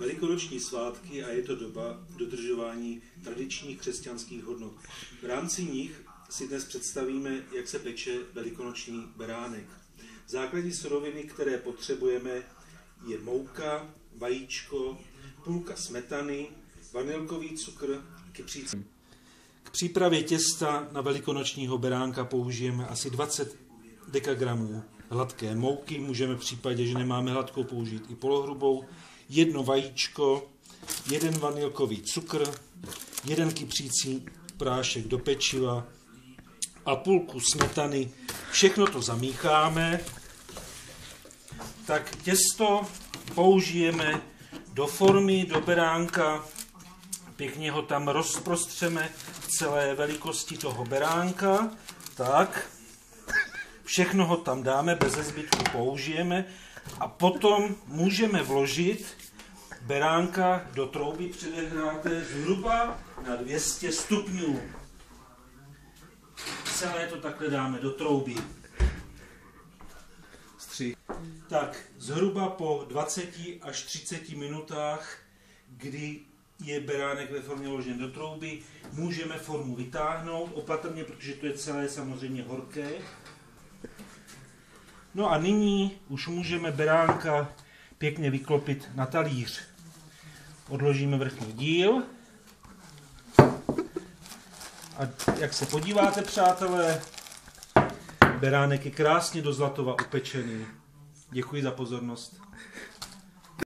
velikonoční svátky a je to doba dodržování tradičních křesťanských hodnot. V rámci nich si dnes představíme, jak se peče velikonoční beránek. Základní suroviny, které potřebujeme, je mouka, vajíčko, půlka smetany, vanilkový cukr, kypřící. K přípravě těsta na velikonočního beránka použijeme asi 20 dekagramů hladké mouky. Můžeme v případě, že nemáme hladkou, použít i polohrubou. 1 vajíčko, 1 vanilkový cukr, 1 kypřící prášek do pečiva a půlku smetany. Všechno to zamícháme. Tak těsto použijeme do formy, do beránka. Pěkně ho tam rozprostřeme v celé velikosti toho beránka. Tak. Všechno ho tam dáme, bez zbytku použijeme a potom můžeme vložit beránka do trouby předehráté zhruba na 200 stupňů. Celé to takhle dáme do trouby. Tak zhruba po 20 až 30 minutách, kdy je beránek ve formě vložen do trouby, můžeme formu vytáhnout opatrně, protože to je celé samozřejmě horké. No a nyní už můžeme beránka pěkně vyklopit na talíř. Odložíme vrchní díl. A jak se podíváte, přátelé, beránek je krásně do zlatova upečený. Děkuji za pozornost.